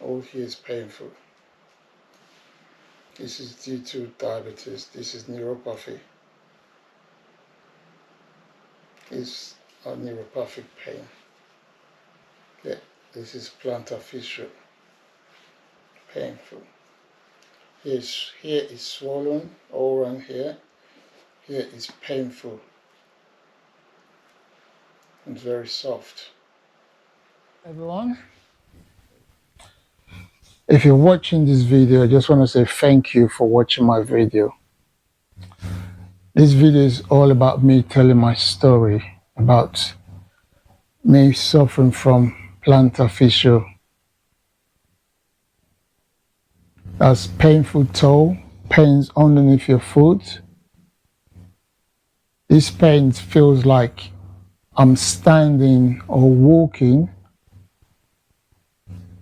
All here is painful. This is due to diabetes. This is neuropathy. It's a neuropathic pain. Yeah, this is plantar fasciitis, painful. Here is swollen all around here. Here is painful and very soft. Everyone, if you're watching this video, I just want to say thank you for watching my video. This video is all about me telling my story about me suffering from plantar fasciitis. That's painful toe, pains underneath your foot. This pain feels like I'm standing or walking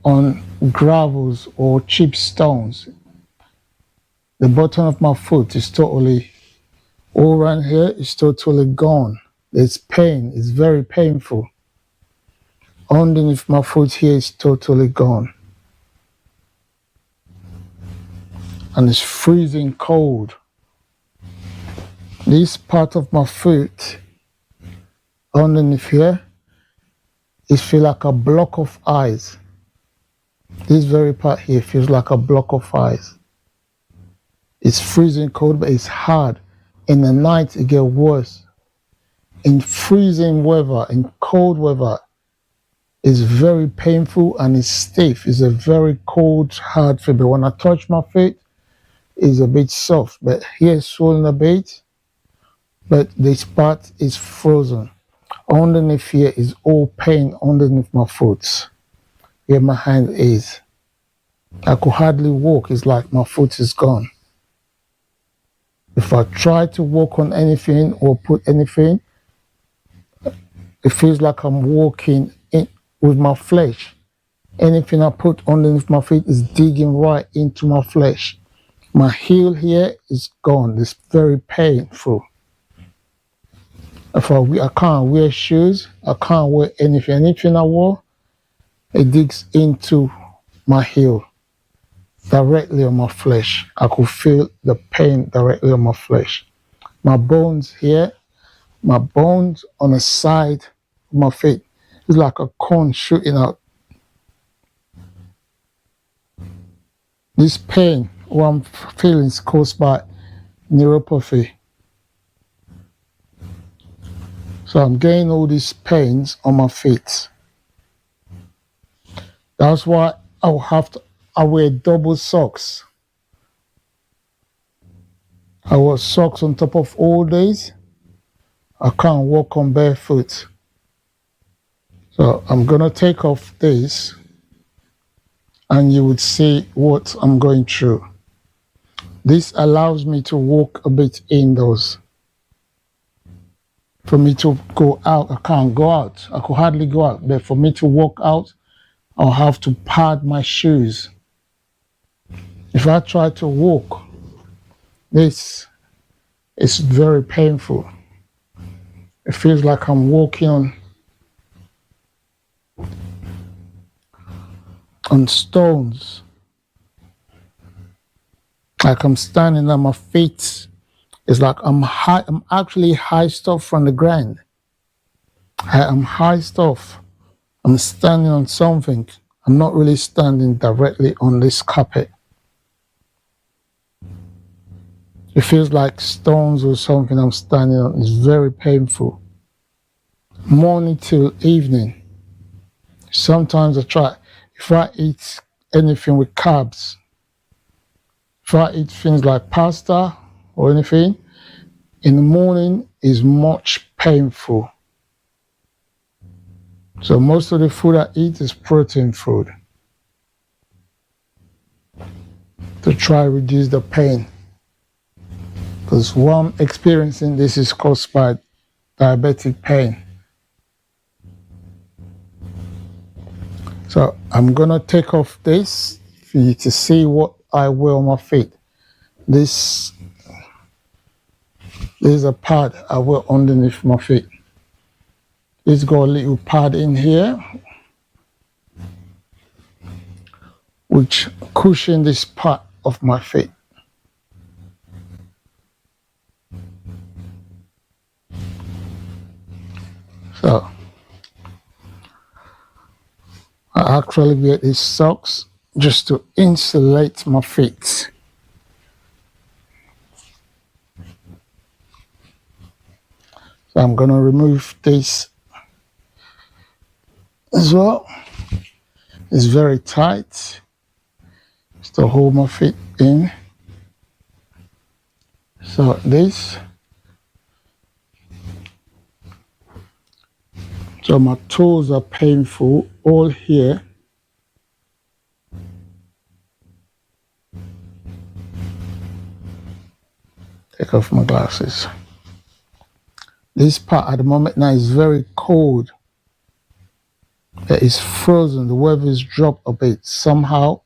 on gravels or cheap stones. The bottom of my foot is totally, all around here is totally gone. There's pain, it's very painful. Underneath my foot here is totally gone. And it's freezing cold. This part of my foot, underneath here, it feels like a block of ice. This very part here feels like a block of ice. It's freezing cold, but it's hard. In the night, it gets worse. In freezing weather, in cold weather, it's very painful and it's stiff. It's a very cold, hard feet. But when I touch my feet, it's a bit soft. But here it's swollen a bit, but this part is frozen. Underneath here is all pain underneath my foot. Here my hand is. I could hardly walk. It's like my foot is gone. If I try to walk on anything or put anything, it feels like I'm walking in with my flesh. Anything I put underneath my feet is digging right into my flesh. My heel here is gone. It's very painful. If I can't wear shoes, I can't wear anything. Anything I wear, it digs into my heel, directly on my flesh. I could feel the pain directly on my flesh. My bones here, my bones on the side of my feet, it's like a cone shooting out. This pain, what I'm feeling, is caused by neuropathy. So I'm getting all these pains on my feet. That's why I wear double socks. I wear socks on top of all days. I can't walk on barefoot. So I'm gonna take off this and you would see what I'm going through. This allows me to walk a bit indoors. For me to go out, I can't go out. I could hardly go out. But for me to walk out, I'll have to pad my shoes. If I try to walk, this is very painful. It feels like I'm walking on stones. Like I'm standing on my feet. It's like I'm actually high off from the ground. I'm high off. I'm standing on something. I'm not really standing directly on this carpet. It feels like stones or something I'm standing on. It's very painful. Morning till evening. Sometimes I try, if I eat anything with carbs, if I eat things like pasta or anything, in the morning is much painful. So most of the food I eat is protein food to try reduce the pain. Because what I'm experiencing, this is caused by diabetic pain. So I'm gonna take off this for you to see what I wear on my feet. This is a pad I wear underneath my feet. It's got a little pad in here. which cushion this part of my feet. So I actually wear these socks just to insulate my feet. So I'm going to remove this as well. It's very tight, just to hold my feet in. So this, so my toes are painful all here. Take off my glasses. This part at the moment now is very cold. It is frozen. The weather has dropped a bit. Somehow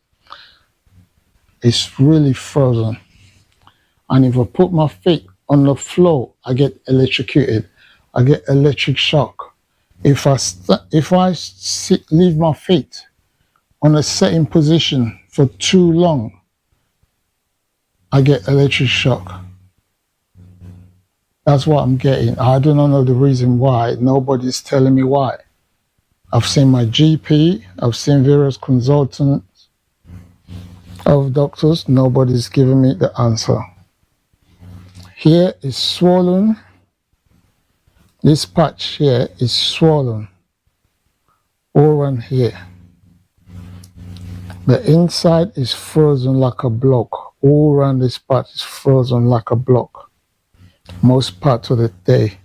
it's really frozen. And if I put my feet on the floor, I get electrocuted. I get electric shock. If I leave my feet on a certain position for too long, I get electric shock. That's what I'm getting. I do not know the reason why. Nobody's telling me why. I've seen my GP. I've seen various consultants of doctors. Nobody's giving me the answer. Here is swollen. This patch here is swollen. All around here. The inside is frozen like a block. All around this part is frozen like a block. Most parts of the day.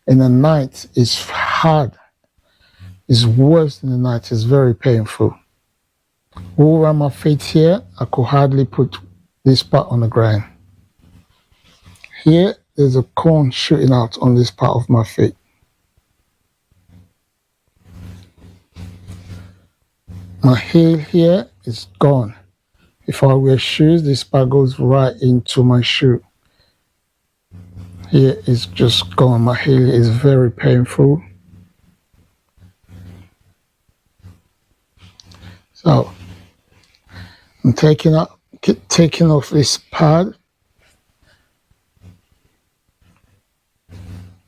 In the night, it's hard. It's worse in the night. It's very painful. All around my feet here, I could hardly put this part on the ground. Here, there's a cone shooting out on this part of my feet. My heel here is gone. If I wear shoes, this part goes right into my shoe. Here is just gone. My heel is very painful. So I'm taking off this pad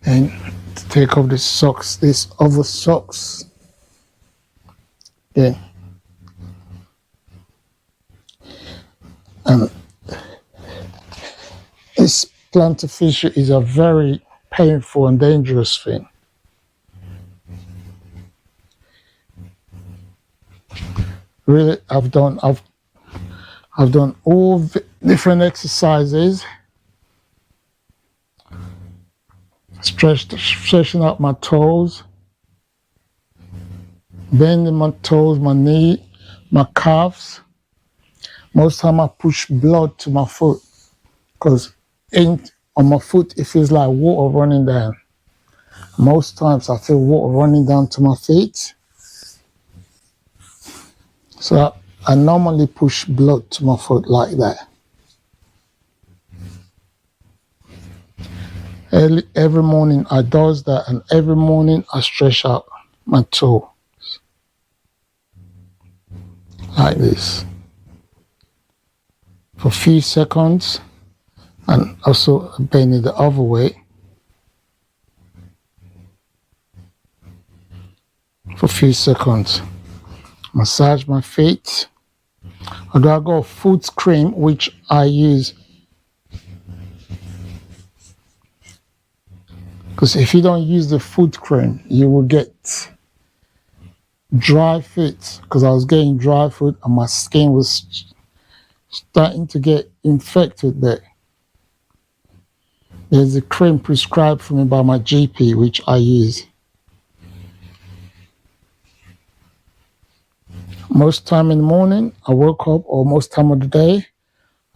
and to take off the socks, these other socks. Okay. And this plantar fasciitis is a very painful and dangerous thing. Really, I've done all the different exercises, stretching out my toes, bending my toes, my knee, my calves. Most time I push blood to my foot because on my foot it feels like water running down. Most times I feel water running down to my feet. So I normally push blood to my foot like that. Every morning I do that, and every morning I stretch out my toes like this for a few seconds, and also bend it the other way for a few seconds. Massage my feet. Although I got foot cream which I use, because if you don't use the foot cream you will get dry feet, because I was getting dry foot and my skin was starting to get infected there. There's a cream prescribed for me by my GP which I use. Most time in the morning, I wake up, or most time of the day,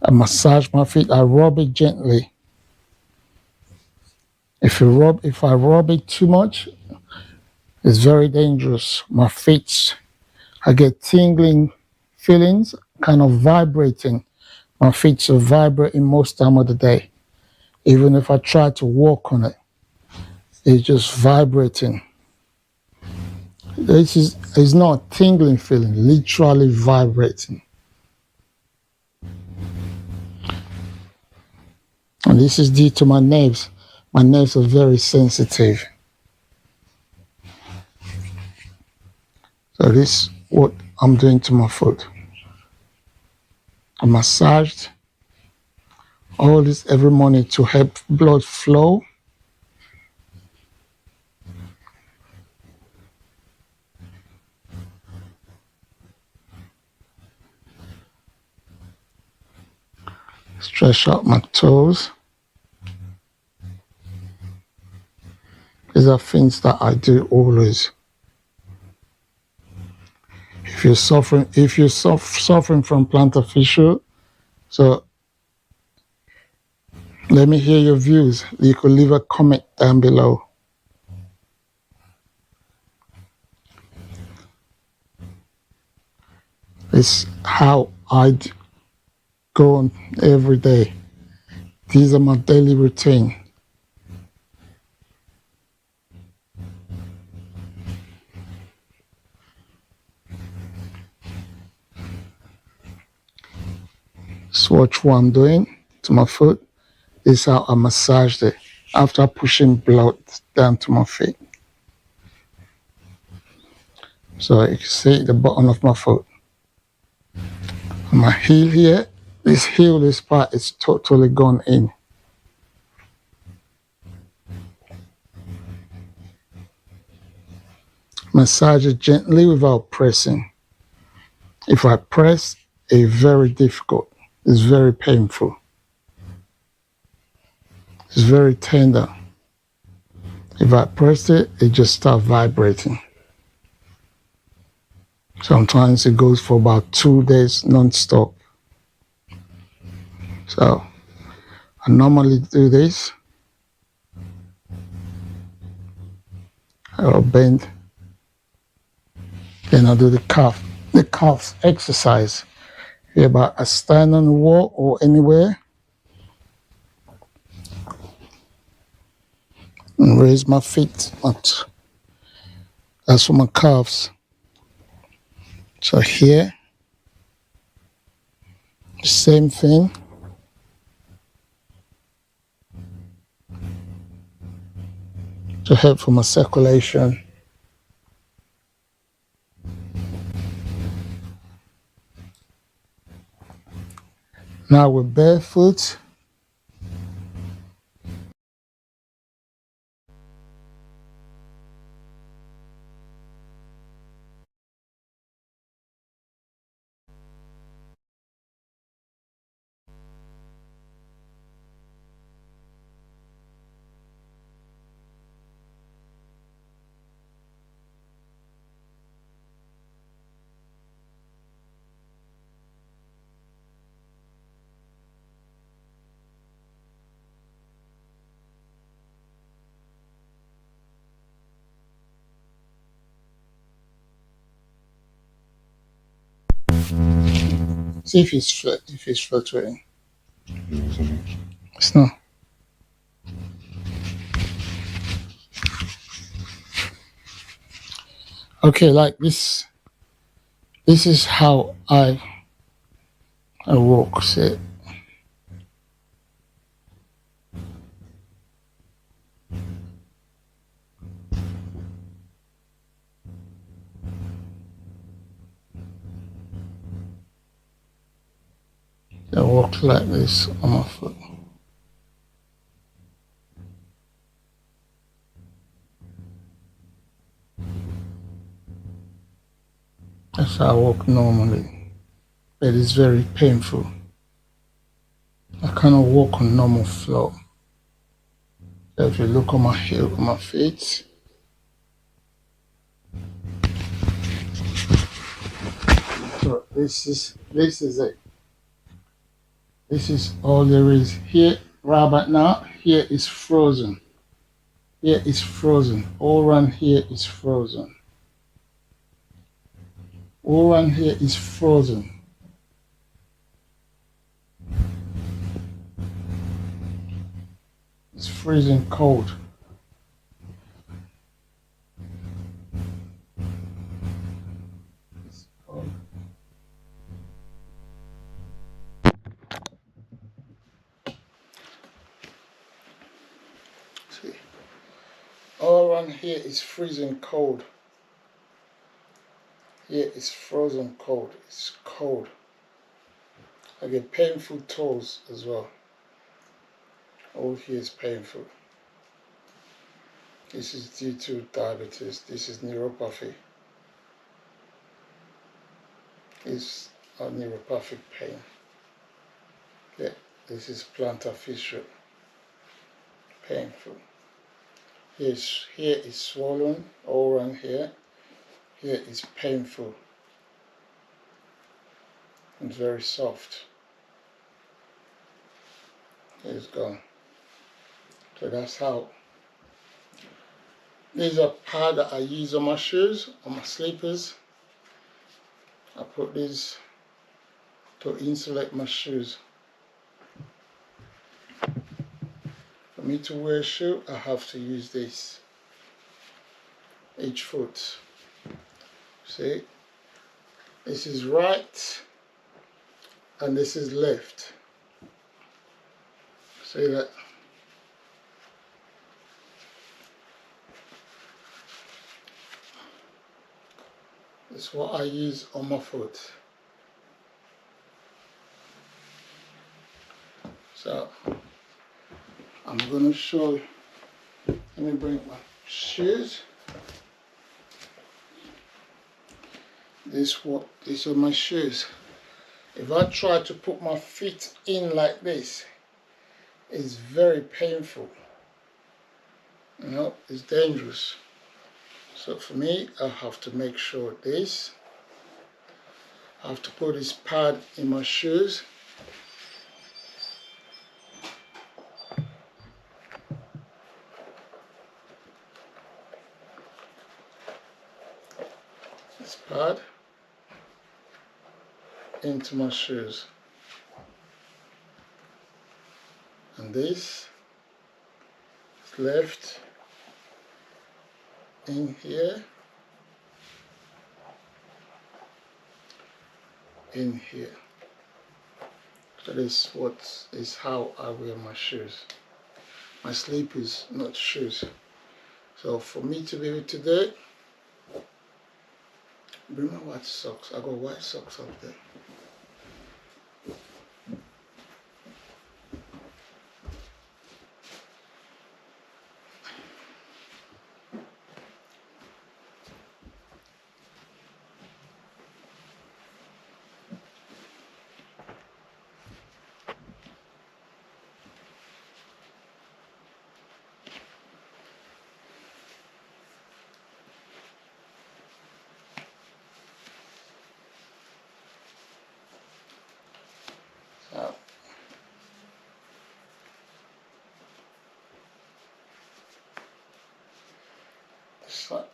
I massage my feet. I rub it gently. If I rub it too much, it's very dangerous. My feet, I get tingling feelings, kind of vibrating. My feet are vibrating most time of the day. Even if I try to walk on it, it's just vibrating. This is not a tingling feeling, literally vibrating. And this is due to my nerves. My nerves are very sensitive. So this is what I'm doing to my foot. I massaged all this every morning to help blood flow. Stretch out my toes. These are things that I do always. If you're suffering from plantar fasciitis, so let me hear your views. You could leave a comment down below. It's how I go on every day. These are my daily routine. Just watch what I'm doing to my foot. This is how I massaged it after pushing blood down to my feet. So you can see the bottom of my foot. My heel here, this part is totally gone in. Massage it gently without pressing. If I press, it's very difficult. It's very painful. It's very tender. If I press it, it just starts vibrating. Sometimes it goes for about 2 days non-stop. So I normally do this. I'll bend. Then I'll do the calf exercise. Whereby I stand on the wall or anywhere and raise my feet. That's for my calves. So here, the same thing. To help for my circulation. Now we're barefoot. See if it's fluttering. It's not. Okay, like this. This is how I walk. See? I walk like this on my foot. That's how I walk normally. But it's very painful. I cannot walk on normal floor. So if you look on my heel, on my feet, so this is it. This is all there is. Here, right about now, here is frozen. Here is frozen. All around here is frozen. All around here is frozen. It's freezing cold. It's cold. around here is freezing cold. Here is frozen cold. It's cold. I get painful toes as well. All here is painful. This is due to diabetes. This is neuropathy. It's a neuropathic pain. Yeah, this is plantar fasciitis. Painful. Here is swollen all around here. Here is painful and very soft. Here it's gone. So that's how. These are pads that I use on my shoes, on my slippers. I put these to insulate my shoes. For me to wear a shoe, I have to use this. Each foot. See? This is right and this is left. See that? That's what I use on my foot. So I'm going to show you. Let me bring my shoes. These are my shoes. If I try to put my feet in like this, it's very painful. You know, it's dangerous. So for me, I have to make sure this. I have to put this pad in my shoes. This pad into my shoes. And this is left in here, in here. So this is how I wear my shoes. My slippers, not shoes. So for me to be able to do it, bring my white socks. I got white socks up there.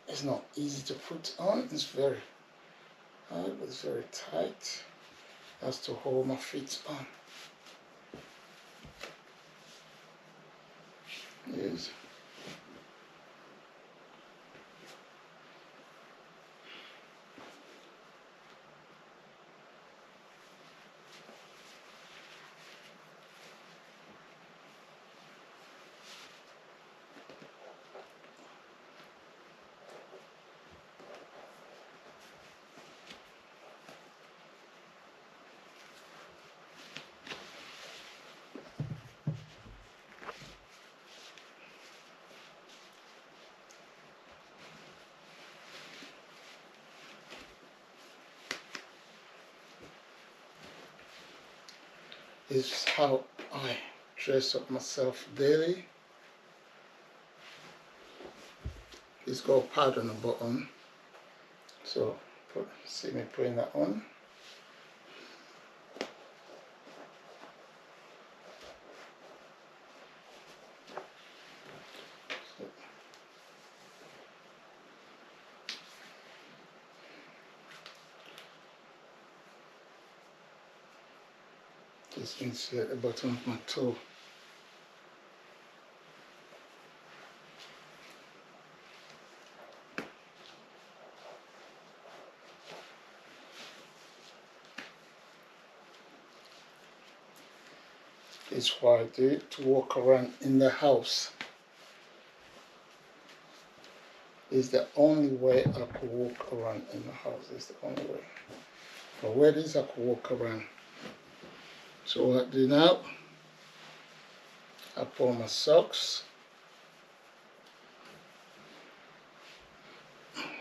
It's not easy to put on. It's very hard, but it's very tight. That's to hold my feet on. Yes. This is how I dress up myself daily. It's got a pad on the bottom, so see me putting that on. Just insert the bottom of my toe. This is what I do to walk around in the house. It's the only way I could walk around in the house. It's the only way. But where this I could walk around. So what I do now, I put on my socks.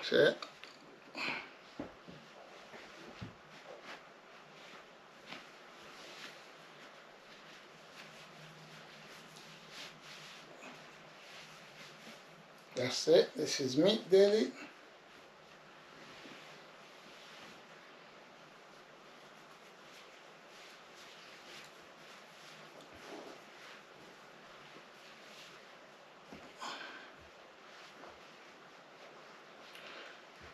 See? That's it. This is me daily.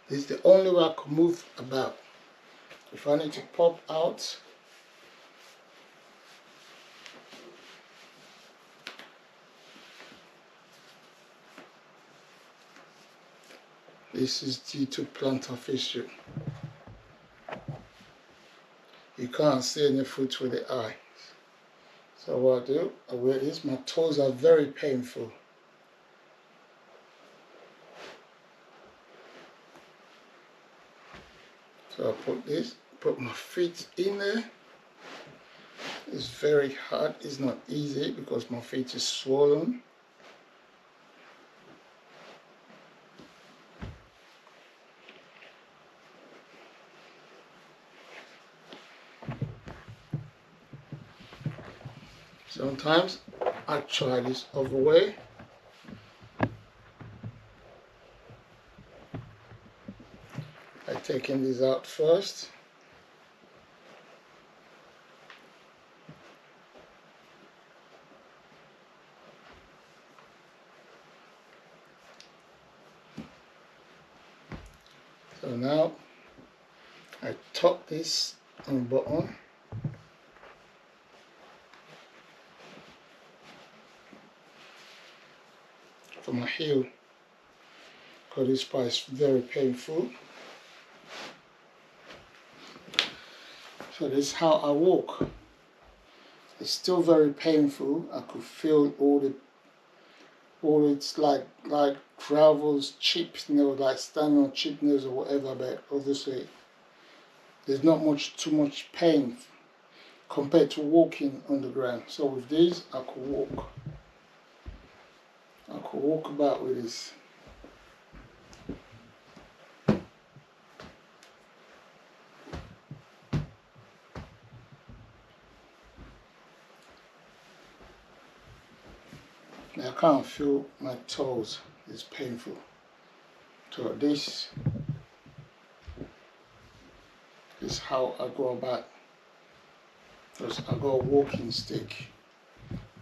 This is the only way I can move about. If I need to pop out, this is due to plantar fasciitis. You can't see any foot with the eye. So what I do, I wear this. My toes are very painful. So I put my feet in there. It's very hard. It's not easy because my feet is swollen. Sometimes I try this other way. I taking this out first. So now I tuck this on the bottom. For my heel, because this part is very painful. So this is how I walk. It's still very painful. I could feel all it's like gravels, chips, like standing on chip nails or whatever, but obviously there's not too much pain compared to walking on the ground. So with this, I could walk. I could walk about with this. I can't feel my toes. It's painful. So this is how I go about. Because I got a walking stick,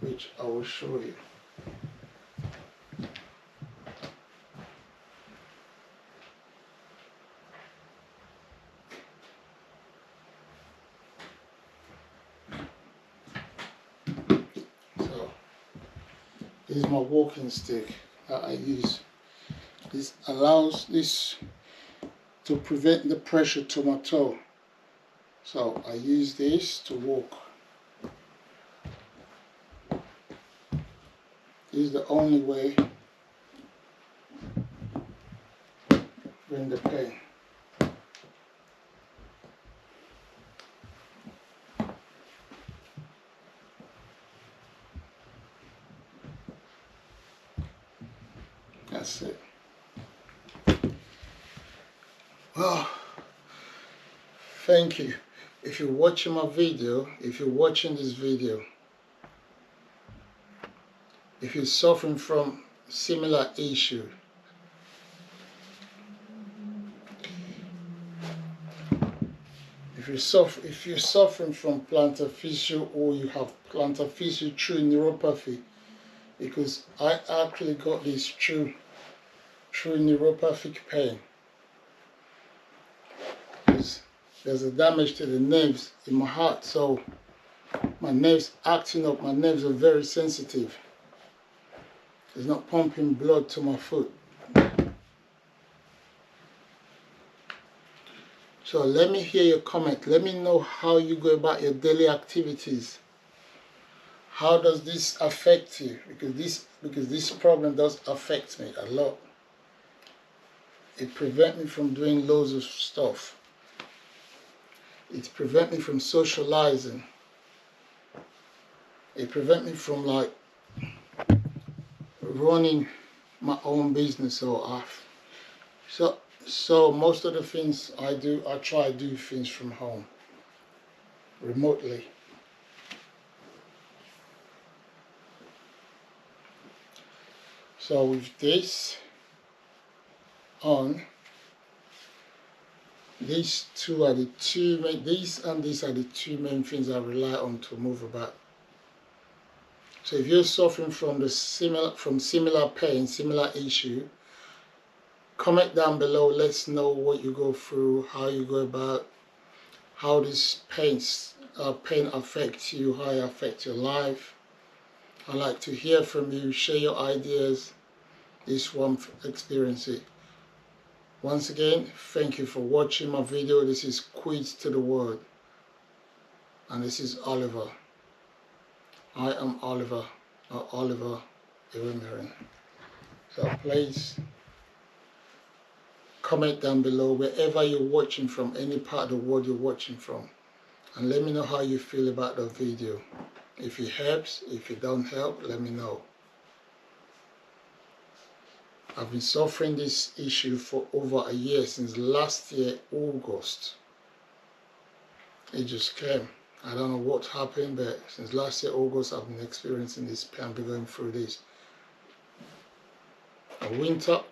which I will show you. So this is my walking stick that I use. This allows this to prevent the pressure to my toe. So I use this to walk. This is the only way when the pain. That's it. Well, thank you. If you're watching my video, if you're watching this video, if you're suffering from similar issue, if you're suffering from plantar fasciitis or you have plantar fasciitis through neuropathy, because I actually got this through neuropathic pain. There's a damage to the nerves in my heart, so my nerves acting up. My nerves are very sensitive. It's not pumping blood to my foot. So let me hear your comment. Let me know how you go about your daily activities. How does this affect you? Because this problem does affect me a lot. It prevents me from doing loads of stuff. It prevents me from socializing. It prevents me from like running my own business or off. So most of the things I do, I try to do things from home, remotely. So with this on, these are the two main things I rely on to move about. So if you're suffering from similar pain, similar issue, comment down below. Let's know what you go through, how you go about, how this pain affects you, how it affects your life. I'd like to hear from you. Share your ideas. This one experience it. Once again, thank you for watching my video. This is Quiz to the World, and this is Oliver. I am Oliver, or Oliver Irimirin. So please comment down below wherever you're watching from, any part of the world you're watching from, and let me know how you feel about the video. If it helps, if it don't help, let me know. I've been suffering this issue for over a year, since last year, August. It just came. I don't know what happened, but since last year, August, I've been experiencing this pain. I've been going through this. A winter